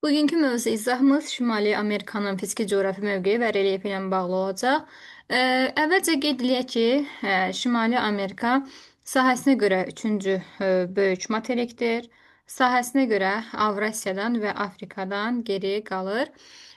Bugünkü mövzu izahımız Şimali Amerikanın fiziki coğrafi mövqeyi və relyefi ilə bağlı olacaq. Əvvəlcə qeyd eləyək ki, Şimali Amerika sahəsinə görə üçüncü böyük materikdir. Sahəsinə görə Avrasiyadan və Afrikadan geri qalır.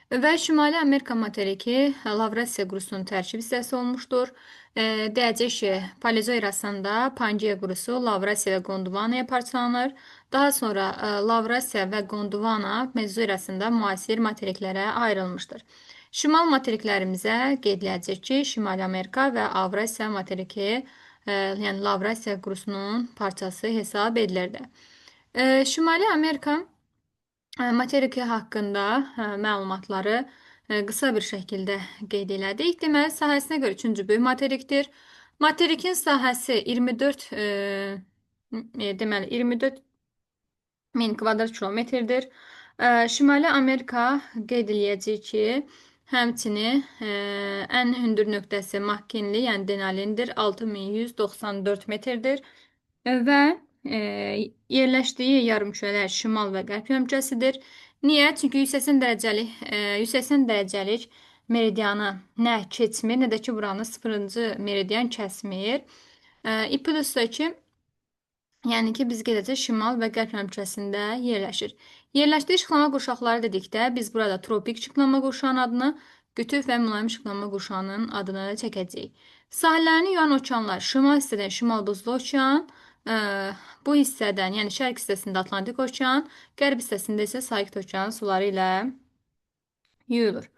Və Şimali Amerika materiki Lavrasiya qurusunun tərkib hissəsi olmuşdur. Deyəcək ki, Paleozoy erasında Pangeya qurusu Lavrasiya və Gondvanaya parçalanır. Daha sonra Lavrasiya və Gondwana Mezozoy erasında müasir materiklərə ayrılmışdır. Şimal materiklərimizə qeyd edəcək ki, Şimali Amerika və Avrasiya materiki, yəni Lavrasiya qurusunun parçası hesab edilirdi. Şimali Amerika materiki haqqında məlumatları qısa bir şəkildə qeyd elədik. Deməli, sahəsinə görə üçüncü böyük materikdir. Materikin sahəsi 24 deməli 24 1000 kvadrat kilometrdir. Şimali Amerika qeyd eləyəcək ki, həmçinin ən hündür nöqtəsi Makkinli, yəni Denalindir, 6194 metrdir və yerləşdiyi yarımkürələr şimal və qərb yarımkürəsidir. Niyə? Çünki 180 dərəcəlik meridianı nə keçmir, nə də ki, buranı 0-cı meridian kəsmir. İpüdüsdə ki, yəni ki, biz gedəcək şimal və qərb yarımkürəsində yerləşir. Yerləşdiyi işıqlama qurşaqları dedikdə, biz burada tropik işıqlama qurşağının adını, qütüb və mülayim işıqlama qurşağının adını çəkəcəyik. Sahillərini yuyan okeanlar şimal hissədən Şimal Buzlu okean, bu hissədən, yəni şərq hissəsində Atlantik okean, qərb hissəsində isə Sakit okean suları ilə yuyulur.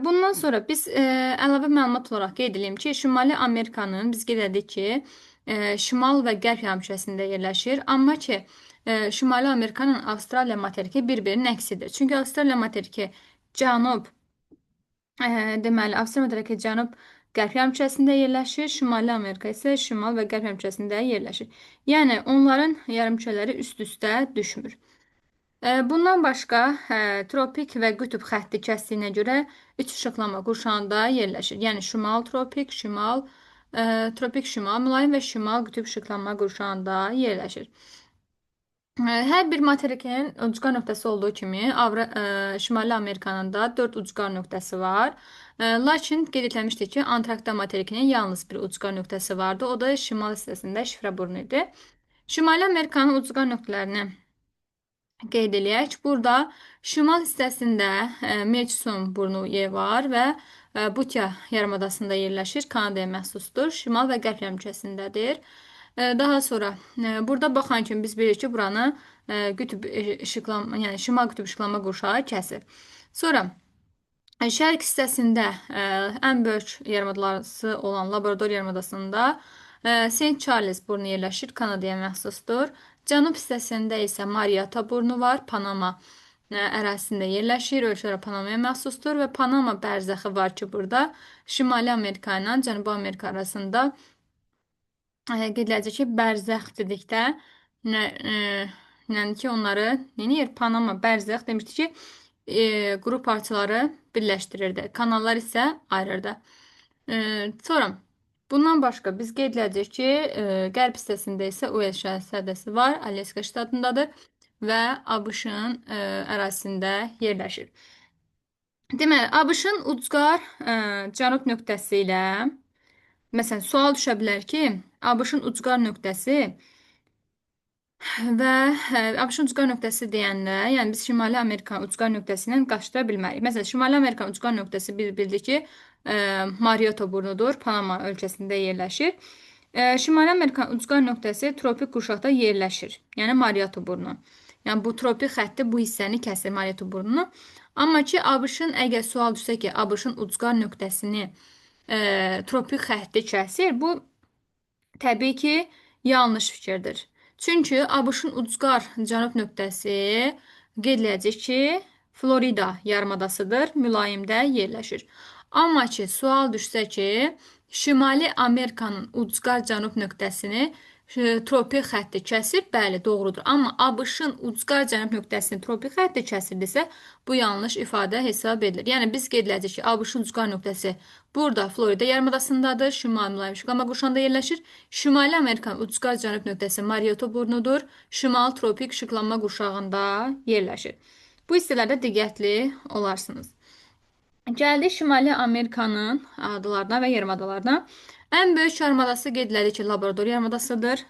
Bundan sonra biz əlavə məlumat olaraq qeyd edeyim ki, Şimali Amerikanın biz qeyd edirik ki, şimal və qərb yarımkürəsində yerləşir. Amma ki, Şimali Amerikanın Avstraliya materiki bir-birinin əksidir. Çünki Avstraliya materiki cənub, deməli, Avstraliya materiki cənub qərb yarımkürəsində yerləşir. Şimali Amerika isə şimal və qərb yarımkürəsində yerləşir. Yəni, onların yarımkürələri üst-üstə düşmür. Bundan başqa, tropik və qütb xətti kəsdiyinə görə üç işıqlama qurşağında yerləşir. Yəni, şimal tropik, tropik şimal, mülayim və şimal qütb işıqlama qurşağında yerləşir. Hər bir materikin ucqar nöqtəsi olduğu kimi, Şimali Amerikanın da 4 ucqar nöqtəsi var. Lakin qeyd etmişdik ki, Antarktida materikinin yalnız bir ucqar nöqtəsi vardı. O da şimal hissəsində şifrə burnu idi. Şimali Amerikanın ucqar nöqtələrini qeyd eləyək. Burada şimal hissəsində Murchison burnu var və Butya yarımadasında yerləşir. Kanadaya məxsusdur. Şimal və qərb yarımkürəsindədir. Daha sonra burada baxan kimi biz bilirik ki, buranı qütb işıqlama, yəni şimal qütb işıqlama qurşağı kəsir. Sonra şərq hissəsində ən böyük yarımadası olan Labrador yarımadasında St. Charles burnu yerləşir, Kanadaya məxsusdur. Cənub hissəsində isə Marietta burnu var, Panama ərazisində yerləşir, ölçüləri Panamaya məxsusdur və Panama bərzəxi var ki, burada Şimali Amerika ilə Cənubi Amerika arasında qeyd edəcək ki, bərzəx dedikdə, yəni ki, onları neyir? Panama bərzəx demişdi ki, quru parçaları birləşdirirdi. Kanallar isə ayırırdı. Sonra bundan başqa biz qeyd edəcək ki, qərb hissəsində isə US şəhərstədəsi var, Alyaska ştatındadır və ABŞ-ın ərazisində yerləşir. Deməli, ABŞ-ın ucqar cənub nöqtəsi ilə, məsələn, sual düşə bilər ki, ABŞ-ın ucqar nöqtəsi və ABŞ-ın ucqar nöqtəsi deyəndə, yəni biz Şimali Amerikanın ucqar nöqtəsi ilə qaçdıra bilmərik. Məsələn, Şimali Amerikanın ucqar nöqtəsi biz bildik ki, Marietta burnudur, Panama ölkəsində yerləşir. Şimali Amerikanın ucqar nöqtəsi tropik qurşaqda yerləşir, yəni Marietta burnu. Yəni, bu tropik xətti bu hissəni kəsir Marietta burnunu. Amma ki, ABŞ-ın əgər sual düşsə ki, ABŞ-ın ucqar nöqtəsini tropik xətti kəsir, bu təbii ki, yanlış fikirdir. Çünki ABŞ-ın ucqar cənub nöqtəsi qeyd edəcək ki, Florida yarımadasıdır, mülayimdə yerləşir. Amma ki, sual düşsə ki, Şimali Amerikanın ucqar cənub nöqtəsini tropik xətti kəsir, bəli, doğrudur. Amma ABŞ-ın ucqar cənub nöqtəsini tropik xətti kəsirdirsə, bu yanlış ifadə hesab edilir. Yəni, biz qeyd edəcək ki, ABŞ-ın ucqar nöqtəsi burada Florida yarımadasındadır, şimal mülayim işıqlama qurşağında yerləşir. Şimali Amerikanın ucqar cənub nöqtəsi Marietta burnudur, şimal tropik işıqlama qurşağında yerləşir. Bu hissələrdə diqqətli olarsınız. Gəldik Şimali Amerikanın adalarına və yarımadalarına. Ən böyük yarımadası qeyd edilir ki, Labrador yarımadasıdır.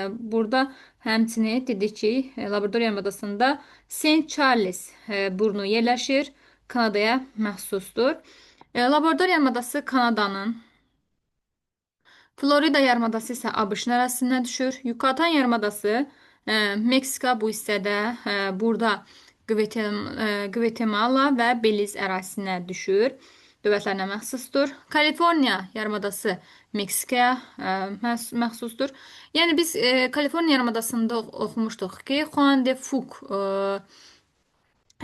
Burada həmçinin dedik ki, Labrador yarımadasında Saint Charles burnu yerləşir. Kanadaya məxsusdur. Labrador yarımadası Kanadanın, Florida yarımadası isə ABŞ-ın ərazisindən düşür. Yucatan yarımadası Meksika bu hissədə, burada Qvatemala və Beliz ərazisinə düşür. Dövlətlərinə məxsusdur. Kaliforniya yarımadası Meksikaya məxsusdur. Yəni biz Kaliforniya yarımadasında oxumuşduq ki, Juan de Fuc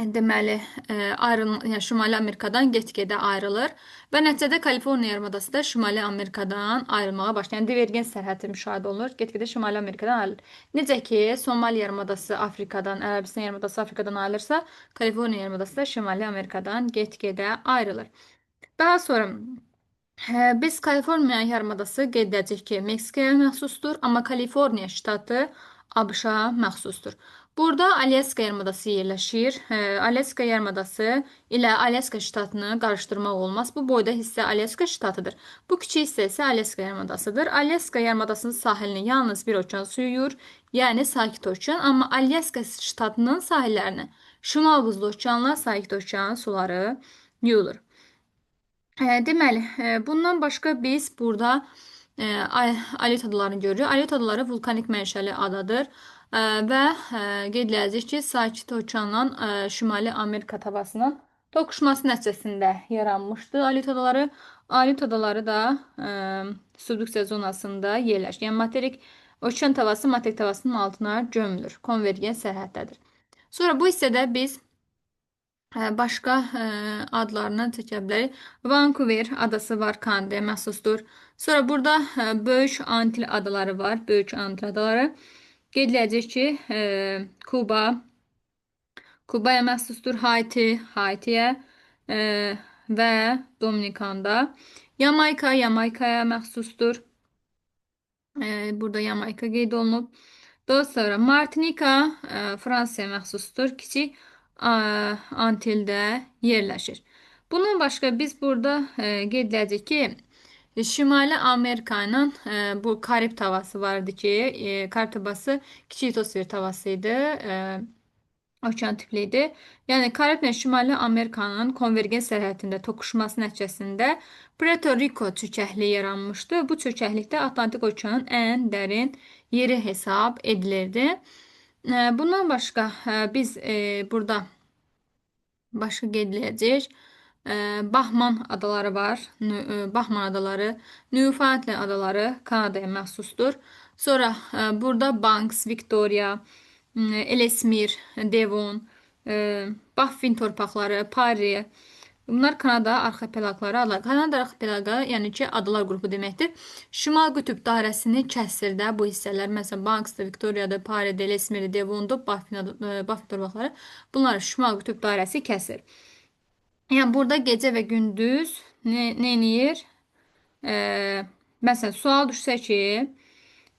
deməli, yəni Şimali Amerikadan get-gedə ayrılır və nəticədə Kaliforniya yarımadası da Şimali Amerikadan ayrılmağa başlayır. Yəni divergent sərhədi müşahidə olunur. Get-gedə Şimali Amerikadan ayrılır. Necə ki, Somali yarımadası Afrikadan, Ərəbistan yarımadası Afrikadan ayrılırsa, Kaliforniya yarımadası da Şimali Amerikadan get-gedə ayrılır. Daha sonra biz Kaliforniya yarımadası qeyd edəcək ki, Meksikaya məxsusdur, amma Kaliforniya ştatı ABŞ-a məxsusdur. Burada Alyaska yarımadası yerləşir. Alyaska yarımadası ilə Alyaska ştatını qarışdırmaq olmaz. Bu boyda hissə Alyaska ştatıdır. Bu kiçik hissə isə Alyaska yarımadasıdır. Alyaska yarımadasının sahilini yalnız bir okean suyu yuyur, yəni Sakit okean, amma Alyaska ştatının sahillərini Şimal Buzlu okeanla Sakit okean suları yuyulur. Deməli, bundan başqa biz burada Alet adalarını görürük. Alet adaları vulkanik mənşəli adadır və qeyd edəcək ki, Sakit okeanla Şimali Amerika tavasının toqquşması nəticəsində yaranmışdı Alet adaları. Alet adaları da subduksiya zonasında yerləşir. Yəni materik okean tavası materik tavasının altına gömülür. Konvergen sərhəddədir. Sonra bu hissədə biz başqa adlarını çəkə bilərik. Vancouver adası var, Kanadaya məxsusdur. Sonra burada Böyük Antil adaları var. Böyük Antil adaları. Qeyd edəcək ki, Kubaya məxsusdur. Haitiyə və Dominikanda. Yamaykaya məxsusdur. Burada Yamayka qeyd olunub. Daha sonra Martinika Fransaya məxsusdur. Kiçik Antildə yerləşir. Bundan başqa biz burada qeyd edəcək ki, Şimali Amerikanın bu Karib tavası vardı ki, Karib tavası kiçik litosfer tavası idi. Okean tipli idi. Yəni Kariblə Şimali Amerikanın konvergen sərhədində toqquşması nəticəsində Puerto Rico çökəkliyi yaranmışdı. Bu çökəklikdə Atlantik okeanın ən dərin yeri hesab edilirdi. Bundan başqa biz burada başqa qeyd edəcəyik. Bahman adaları var. Bahman adaları, Newfoundland adaları Kanadaya məxsusdur. Sonra burada Banks, Victoria, Ellesmere, Devon, Baffin torpaqları, Parry, bunlar Kanada arxipelaqları adlar. Kanada arxipelaqı, yəni ki, adalar qrupu deməkdir. Şimal qütb dairəsini kəsir də bu hissələr. Məsələn, Banksda, Victoria'da, Parry'də, Ellesmere'də, Devon'da, Baffin torpaqları. Bunları Şimal qütb dairəsi kəsir. Yəni burada gecə və gündüz nə eləyir? Məsələn, sual düşsə ki,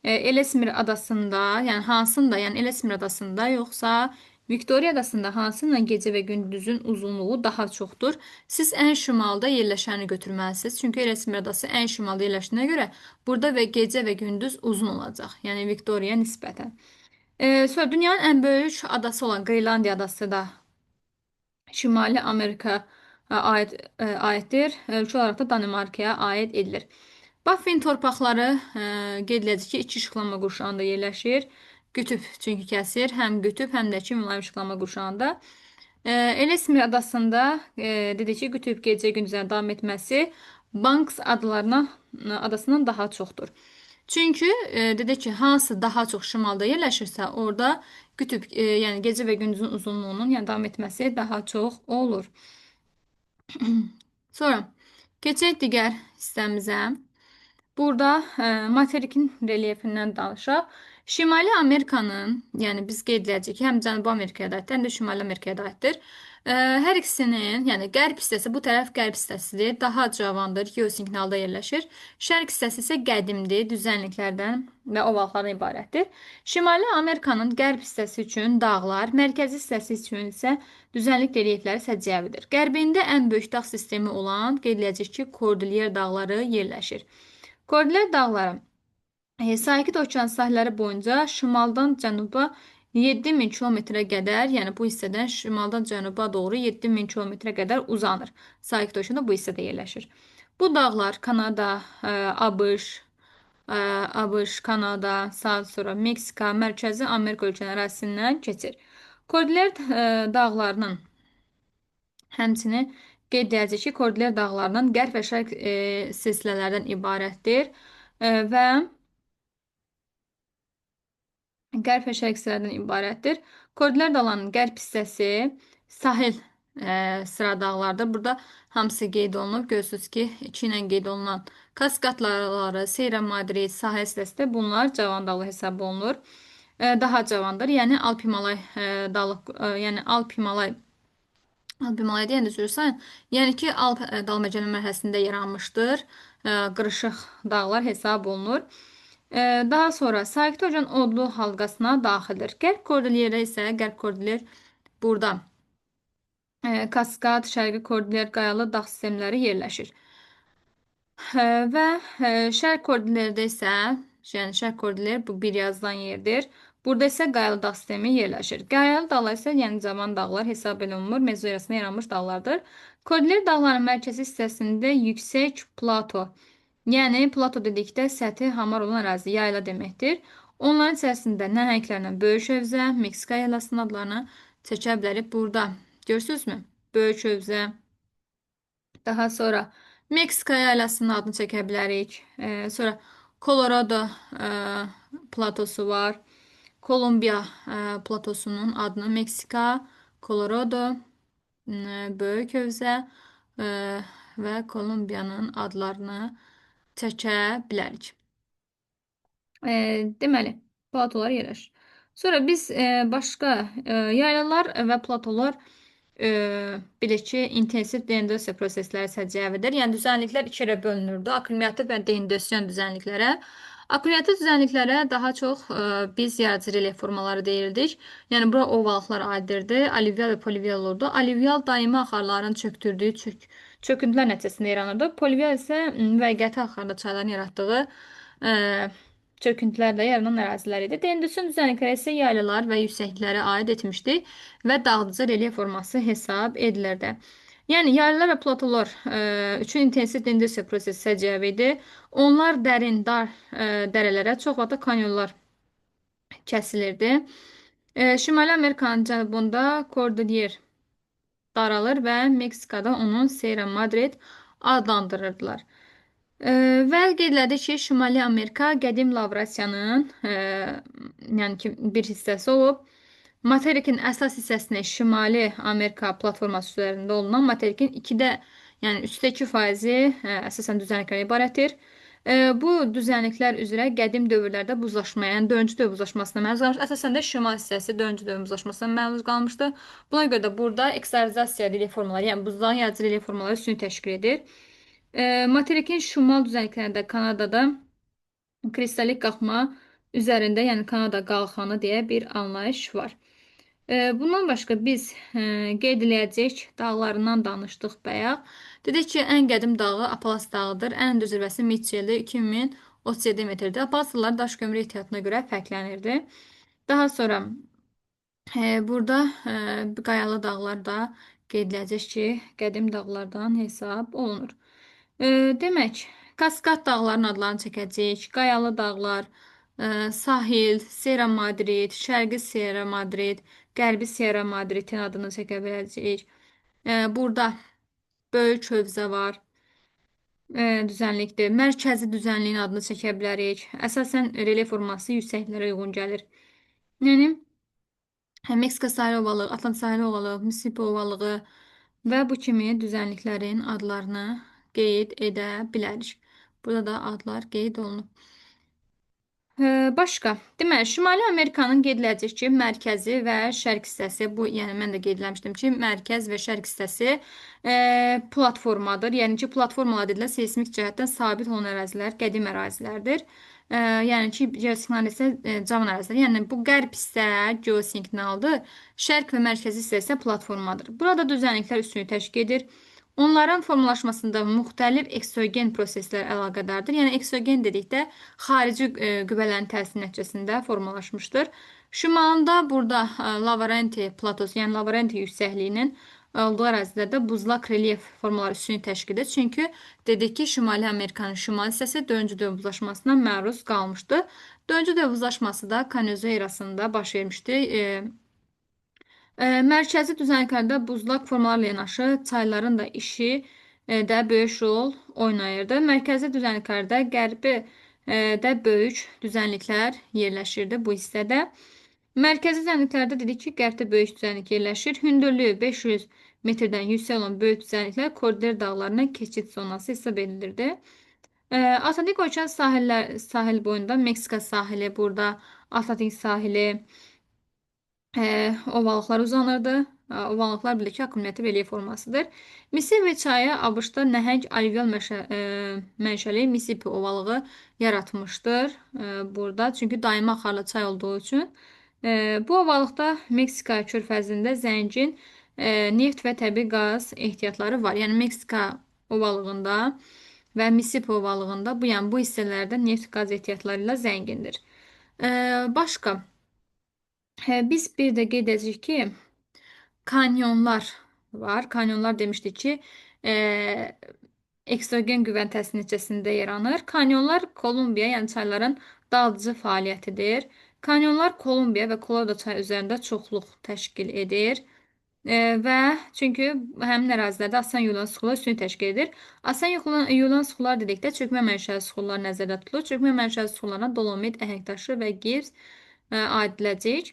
Ellesmere adasında, yəni hansında, yəni Ellesmere adasında yoxsa Victoria adasında hansının gecə və gündüzün uzunluğu daha çoxdur? Siz ən şimalda yerləşəni götürməlisiniz. Çünki Ellesmere adası ən şimalda yerləşdiyinə görə burada və gecə və gündüz uzun olacaq. Yəni Victoria nisbətən. Sonra dünyanın ən böyük adası olan Qreylandiya adası da Şimali Amerika aiddir. Ölkə olaraq da Danimarkaya aid edilir. Baffin torpaqları qeyd edilir ki, iki işıqlanma qurşağında yerləşir. Qütb çünki kəsir. Həm qütb, həm də ki, mülayim işıqlanma qurşağında. Ellesmere adasında dedik ki, qütb gecə gündüzlərin davam etməsi Banks adasından daha çoxdur. Çünki dedik ki, hansı daha çox şimalda yerləşirsə, orada qütb, yəni gecə və gündüzün uzunluğunun yəni davam etməsi daha çox olur. Sonra keçək digər hissəmizə. Burada materikin relyefindən danışaq. Şimali Amerikanın, yəni biz qeyd edəcəyik ki, həm Cənubi Amerikaya da aiddir, həm də Şimali Amerikaya da aiddir. Hər ikisinin, yəni qərb hissəsi, bu tərəf qərb hissəsidir, daha cavandır, geosignalda yerləşir. Şərq hissəsi isə qədimdir, düzənliklərdən və ovallardan ibarətdir. Şimali Amerikanın qərb hissəsi üçün dağlar, mərkəzi hissəsi üçün isə düzənlik relyefləri səciyyəvidir. Qərbində ən böyük dağ sistemi olan, qeyd edəcəyik ki, Kordilyer dağları yerləşir. Kordilyer dağları Sakit Okean sahilləri boyunca şimaldan cənuba 7000 kilometrə qədər, yəni bu hissədən şimaldan cənuba doğru 7000 kilometrə qədər uzanır. Sakit Okeanda bu hissədə yerləşir. Bu dağlar Kanada, ABŞ, ABŞ, Kanada, sonra Meksika, Mərkəzi Amerika ölkələri ərazisindən keçir. Kordilyer dağlarının həmçinin qeyd edəcək ki, Kordilyer dağlarının qərb və şərq silsilələrdən ibarətdir və qərb və şərq hissələrdən ibarətdir. Kordilyer dağlarının qərb hissəsi sahil sıra dağlardır. Burada hamısı qeyd olunub. Görürsünüz ki, 2 ilə qeyd olunan Kaskad dağları, Sierra Madre sahil hissəsidir. Bunlar cavan dağlar hesab olunur. Daha cavandır. Yəni Alp Himalay dağlıq, yəni Alp Himalay deyəndə sürüsən, yəni ki, Alp dağ-məcəllə mərhələsində yaranmışdır. Qırışıq dağlar hesab olunur. Daha sonra Sakit Okean odlu halqasına daxildir. Qərb Kordilyer isə Qərb Kordilyer burada Kaskad, Şərqi Kordilyer qayalı dağ sistemləri yerləşir. Və Şərq Kordillerdə isə, yəni Şərq Kordilyer bu bir yazılan yerdir. Burada isə qayalı dağ sistemi yerləşir. Qayalı dağlar isə yəni cavan dağlar hesab olunmur, mezoyarasında yaranmış dağlardır. Kordilyer dağlarının mərkəzi hissəsində yüksək plato, yəni plato dedikdə səthi hamar olan ərazi, yayla deməkdir. Onların içərisində nəhənglərlə Böyük Hövzə, Meksika yaylasının adlarını çəkə bilərik burada. Görürsünüzmü? Böyük Hövzə. Daha sonra Meksika yaylasının adını çəkə bilərik. Sonra Colorado platosu var. Kolumbiya platosunun adını Meksika, Colorado, Böyük Hövzə və Kolumbiyanın adlarını çəkə bilərik. Deməli, platolar yerləşir. Sonra biz başqa yaylalar və platolar bilək ki, intensiv dehidrasiya prosesləri səciyyəvidir. Yəni düzənliklər iki yerə bölünürdü. Akkumulyativ və dehidrasiyon düzənliklərə. Akkumulyativ düzənliklərə daha çox biz yaradıcı relyef formaları deyirdik. Yəni bura ovalıqlar aiddirdi. Alüvyal və polivyal olurdu. Alüvyal daimi axarların çöktürdüyü çöküntülər nəticəsində yaranırdı. Polivyal isə müvəqqəti axarda çayların yaratdığı çöküntülərlə yaranan ərazilər idi. Dehidrasiyon düzənlikləri isə yaylalar və yüksəkliklərə aid etmişdi və dağıdıcı relyef forması hesab edilirdi. Yəni yaylalar və platolar üçün intensiv dehidrasiya prosesi səciyyəvi idi. Onlar dərin, dar dərələrə, çox vaxt da kanyonlar kəsilirdi. Şimali Amerikanın cənubunda Kordilyer daralır və Meksikada onun Sierra Madre adlandırırdılar. Və qeyd elədik ki, Şimali Amerika qədim Lavrasiyanın yəni ki, bir hissəsi olub. Materikin əsas hissəsini Şimali Amerika platforması üzərində olunan materikin 2-də, yəni 3-2% əsasən düzənliklərdən ibarətdir. Bu düzənliklər üzrə qədim dövrlərdə buzlaşmaya, yəni dördüncü dövr buzlaşmasına məruz qalmış. Əsasən də şimal hissəsi dördüncü dövr buzlaşmasına məruz qalmışdı. Buna görə də burada ekstarizasiya relyef formaları, yəni buzların yaradıcı relyef formaları üstünü təşkil edir. Materikin şimal düzənliklərində Kanadada kristalik qalxma üzərində, yəni Kanada qalxanı deyə bir anlayış var. Bundan başqa biz qeyd eləyəcək dağlarından danışdıq bayaq. Dedik ki, ən qədim dağı Apalas dağıdır. Ən hündür zirvəsi Mitchell'dir. 2037 metrdir. Apalas dağları daş kömürü ehtiyatına görə fərqlənirdi. Daha sonra burada qayalı dağlar da qeyd edəcək ki, qədim dağlardan hesab olunur. Demək, Kaskad dağlarının adlarını çəkəcəyik. Qayalı dağlar, sahil, Sierra Madre, şərqi Sierra Madre, qərbi Sierra Madre'in adını çəkə biləcəyik. Burada Böyük Hövzə var. Düzənlikdir. Mərkəzi düzənliyin adını çəkə bilərik. Əsasən relyef forması yüksəklərə uyğun gəlir. Yəni Meksika sahili ovalığı, Atlant sahili ovalığı, Mississippi ovalığı və bu kimi düzənliklərin adlarını qeyd edə bilərik. Burada da adlar qeyd olunub. Başqa. Deməli, Şimali Amerikanın qeyd ediləcək ki, mərkəzi və şərq hissəsi, bu, yəni mən də qeyd eləmişdim ki, mərkəz və şərq hissəsi platformadır. Yəni ki, platformalar dedilər seysmik cəhətdən sabit olan ərazilər, qədim ərazilərdir. Yəni ki, geosignal isə cavan ərazilər. Yəni bu qərb hissə geosignaldır, şərq və mərkəzi hissə isə platformadır. Burada düzənliklər üstünlük təşkil edir. Onların formalaşmasında müxtəlif eksogen proseslər əlaqədardır. Yəni eksogen dedikdə xarici qüvvələrin təsiri nəticəsində formalaşmışdır. Şimalında burada Lavrenti platosu, yəni Lavrenti yüksəkliyinin olduğu ərazilərdə buzlaq relyef formaları üstünlük təşkil edir. Çünki dedik ki, Şimali Amerikanın şimal hissəsi dördüncü döv buzlaşmasına məruz qalmışdı. Dördüncü döv buzlaşması da Kanozoerasında baş vermişdi. Mərkəzi düzənliklərdə buzlaq formalarla yanaşı çayların da işi də böyük rol oynayırdı. Mərkəzi düzənliklərdə qərbi də böyük düzənliklər yerləşirdi bu hissədə. Mərkəzi düzənliklərdə dedik ki, qərbdə böyük düzənlik yerləşir. Hündürlüyü 500 metrdən yüksək olan böyük düzənliklər Kordilyer dağlarına keçid zonası hesab edilirdi. Atlantik Okean sahil boyunda Meksika sahili, burada Atlantik sahili, ovalıqlar uzanırdı. Ovalıqlar birlikdə akkumulyativ relyef formasıdır. Missisipi çayı ABŞ-da nəhəng alüvyal mənşəli Missisipi ovalığı yaratmışdır burada. Çünki daimi axarlı çay olduğu üçün. Bu ovalıqda Meksika körfəzində zəngin neft və təbii qaz ehtiyatları var. Yəni Meksika ovalığında və Missisipi ovalığında bu hissələrdə neft qaz ehtiyatları ilə zəngindir. Başqa. Biz bir də qeyd edəcəyik ki, kanyonlar var. Kanyonlar demişdik ki, eksogen qüvvənin təsiri nəticəsində yaranır. Kanyonlar Kolumbiya, yəni çayların dağıdıcı fəaliyyətidir. Kanyonlar Kolumbiya və Kolorado çayı üzərində çoxluq təşkil edir. Və çünki həmin ərazilərdə asan yulan suxular üstünlük təşkil edir. Asan yulan suxular dedikdə çökmə mənşəli suxular nəzərdə tutulur. Çökmə mənşəli suxularına dolomit, əhəngdaşı və gips aid ediləcək.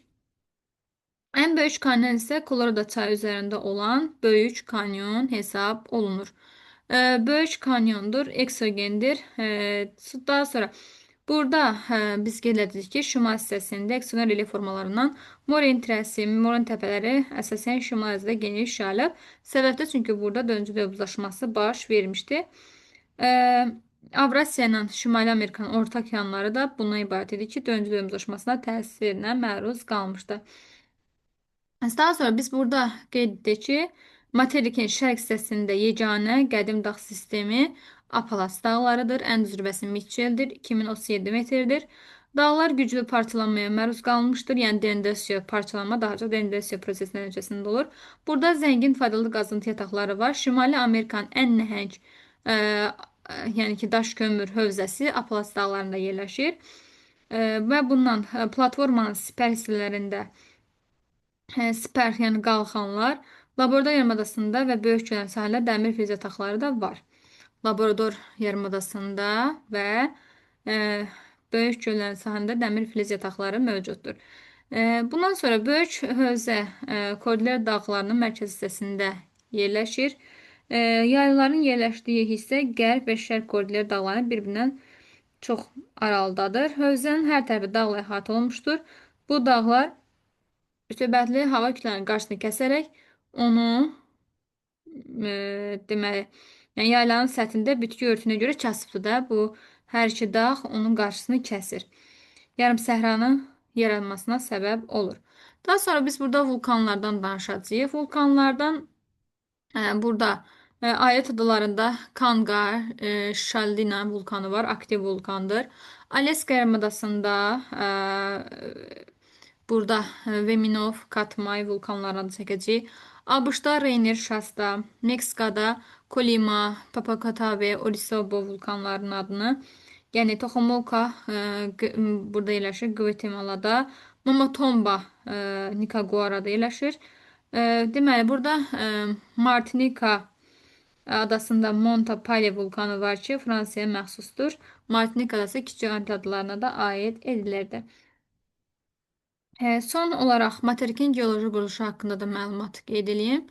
Ən böyük kanyon isə Kolorado çayı üzərində olan Böyük kanyon hesab olunur. Böyük kanyondur, eksogendir. Daha sonra burada biz qeyd edirik ki, şimal hissəsində eksogen relyef formalarından Morin trəsi, Morin təpələri əsasən şimal ərazidə geniş yayılıb. Səbəbdə çünki burada dördüncü dövbuzlaşması baş vermişdi. Avrasiya ilə Şimali Amerikanın orta okeanları da bundan ibarət idi ki, dördüncü dövbuzlaşmasına təsirinə məruz qalmışdı. Daha sonra biz burada qeyd etdik ki, materikin şərq hissəsində yeganə qədim dağ sistemi Apalas dağlarıdır. Ən zirvəsi Mitchelldir, 2037 metrdir. Dağlar güclü parçalanmaya məruz qalmışdır. Yəni dendrasiya parçalanma daha çox dendrasiya prosesi nəticəsində olur. Burada zəngin faydalı qazıntı yataqları var. Şimali Amerikanın ən nəhəng yəni ki, daş kömür hövzəsi Apalas dağlarında yerləşir. Və bundan platformanın sipər hissələrində sipər, yəni qalxanlar, Labrador yarımadasında və böyük gölən sahildə dəmir filiz yataqları da var. Labrador yarımadasında və böyük gölən sahilində dəmir filiz yataqları mövcuddur. Bundan sonra böyük hövzə Kordilyer dağlarının mərkəz hissəsində yerləşir. Yaylaların yerləşdiyi hissə qərb və şərq Kordilyer dağlarının bir-birindən çox aralıdadır. Hövzənin hər tərəfi dağla əhatə olunmuşdur. Bu dağlar rütubətli hava kütlələrinin qarşısını kəsərək onu deməli, yəni yaylanın səthində bitki örtüyünə görə kasıbdır da. Bu hər iki dağ onun qarşısını kəsir. Yarım səhranın yaranmasına səbəb olur. Daha sonra biz burada vulkanlardan danışacağıq. Vulkanlardan burada Ayət adalarında Kangar, Şaldina vulkanı var, aktiv vulkandır. Alyaska yarımadasında burada Veminov, Katmai vulkanlarını çəkəcəyik. ABŞ-da Rainier Shasta, Meksikada Kolima, Papakatave, Orizaba vulkanlarının adını, yəni Tohomoka burada yerləşir, Guatemala'da, Momotomba Nikaguara'da yerləşir. Deməli, burada Martinika adasında Monta Pale vulkanı var ki, Fransaya məxsusdur. Martinika adası Kiçik Antil adalarına da aid edilirdi. Son olaraq materikin geoloji quruluşu haqqında da məlumat qeyd edeyim.